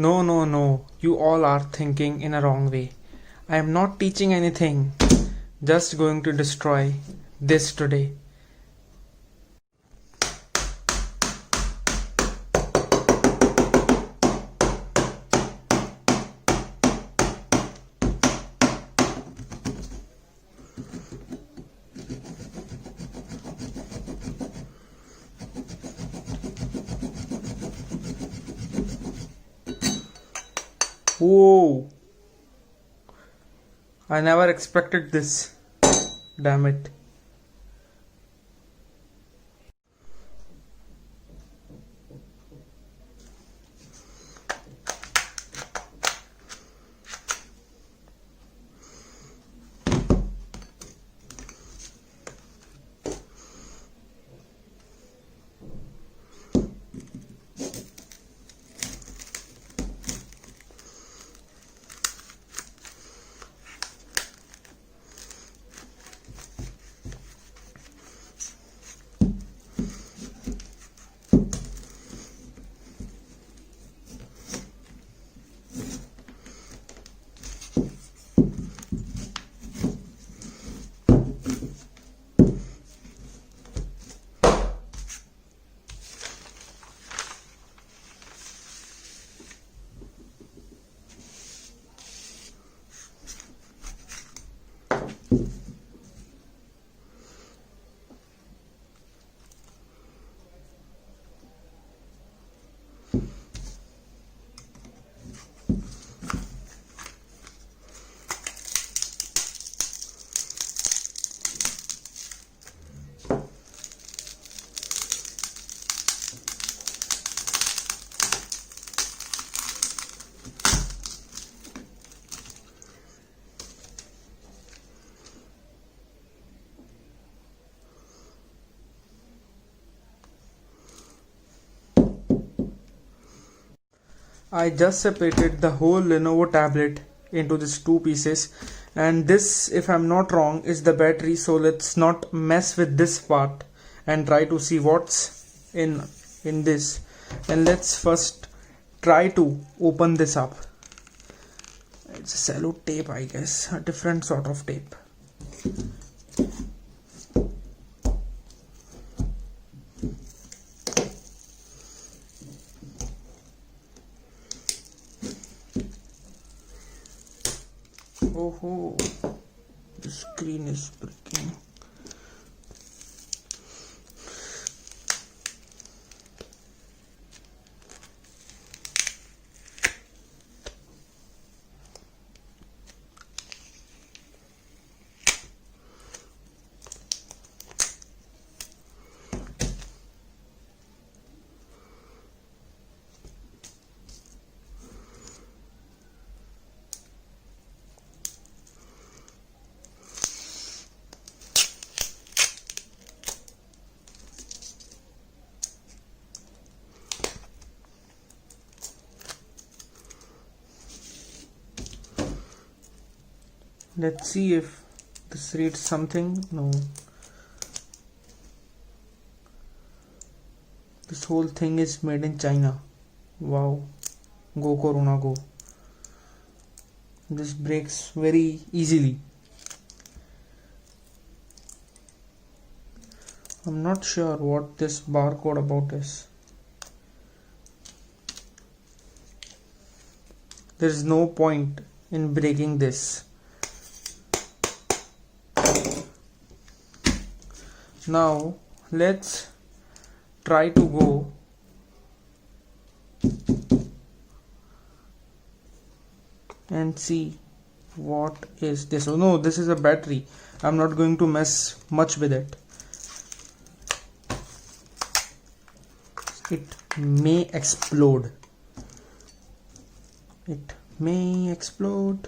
No, no, no. You all are thinking in a wrong way. I am not teaching anything. Just going to destroy this today. Whoa! I never expected this. Damn it. I just separated the whole Lenovo tablet into these two pieces, and this, if I'm not wrong, is the battery. So let's not mess with this part and try to see what's in this. And let's first try to open this up. It's a cello tape, I guess, a different sort of tape. Oh, the screen is breaking. Let's see if this reads something. No. This whole thing is made in China. Wow. Go Corona go. This breaks very easily. I'm not sure what this barcode about is. There is no point in breaking this. Now let's try to go and see what is this. Oh no, this is a battery. I'm not going to mess much with it. It may explode. It may explode.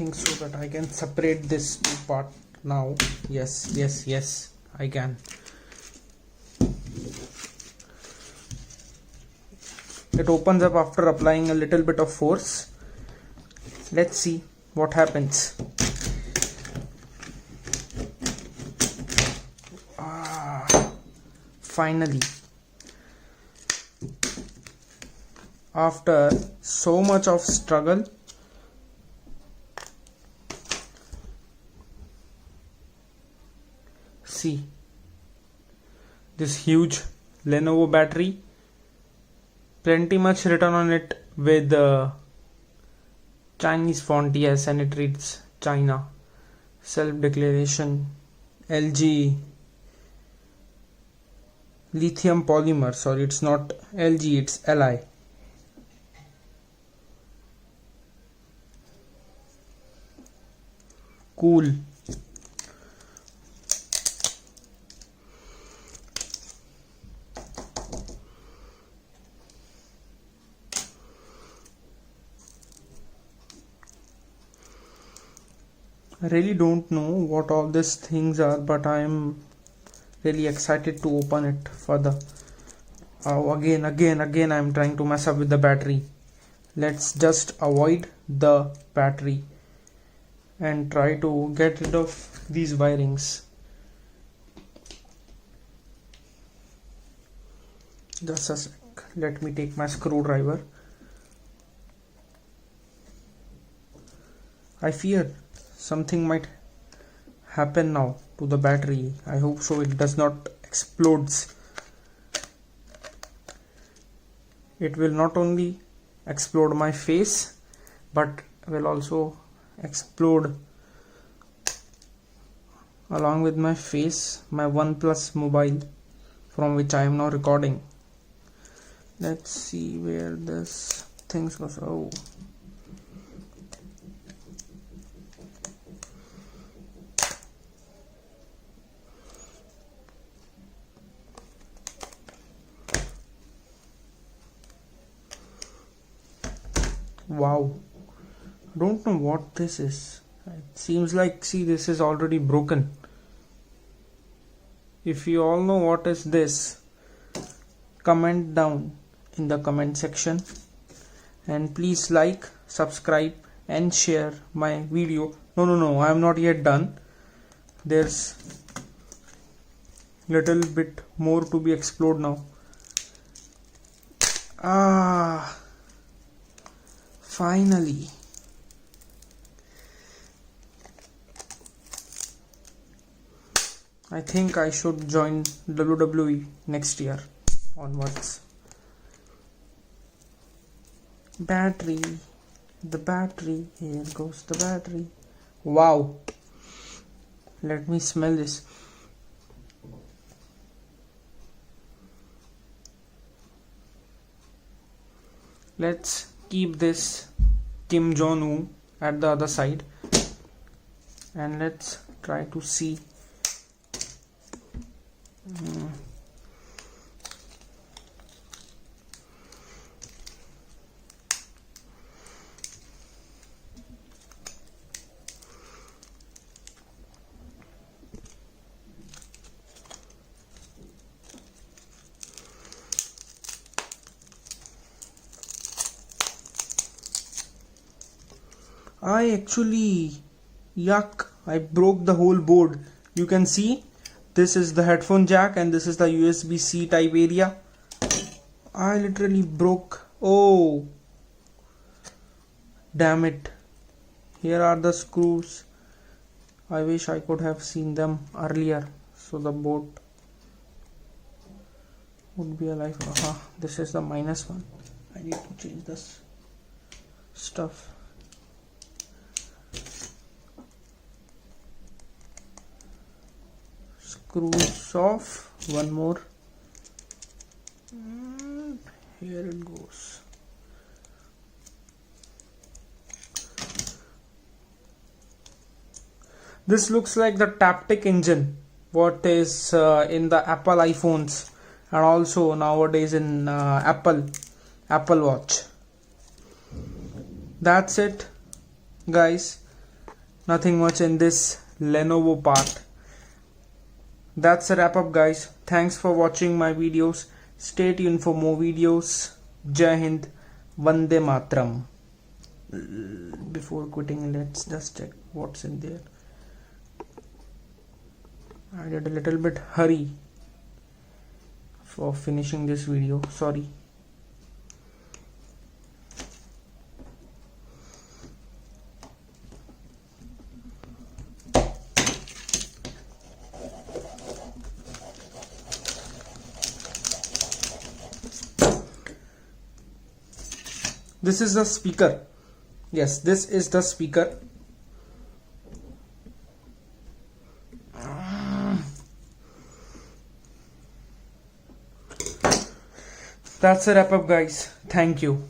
think so that I can separate this two part now. Yes, I can. It opens up after applying a little bit of force. Let's see what happens. Finally, after so much of struggle, see this huge Lenovo battery, plenty much written on it with Chinese font, yes, and it reads China, self-declaration, LG, lithium polymer, sorry, it's not LG, it's Li. Cool. I really don't know what all these things are, but I am really excited to open it further. Oh, again I am trying to mess up with the battery. Let's just avoid the battery and try to get rid of these wirings. Just a sec, let me take my screwdriver. I fear something might happen now to the battery. I hope so it does not explodes. It will not only explode my face but will also explode along with my face my OnePlus mobile from which I am now recording. Let's see where this thing goes. Oh, wow, don't know what this is. It seems like, see, this is already broken. If you all know what is this, comment down in the comment section, and please like, subscribe and share my video. No, I am not yet done. There's little bit more to be explored now. Finally. I think I should join WWE next year onwards. Battery, the battery, here goes the battery. Wow, let me smell this. Let's keep this Kim Jong-un at the other side and let's try to see. Yuck, I broke the whole board. You can see this is the headphone jack and this is the USB-C type area. I literally broke. Oh, damn it. Here are the screws. I wish I could have seen them earlier so the board would be alive. This is the minus one. I need to change this stuff. Screws off, one more, and here it goes. This looks like the taptic engine what is in the Apple iPhones and also nowadays in Apple Watch. That's it, guys. Nothing much in this Lenovo part. That's a wrap up, guys. Thanks for watching my videos. Stay tuned for more videos. Jai Hind, Vande mataram. Before quitting, let's just check what's in there. I did a little bit hurry for finishing this video. Sorry. This is the speaker. Yes, this is the speaker. That's a wrap up, guys. Thank you.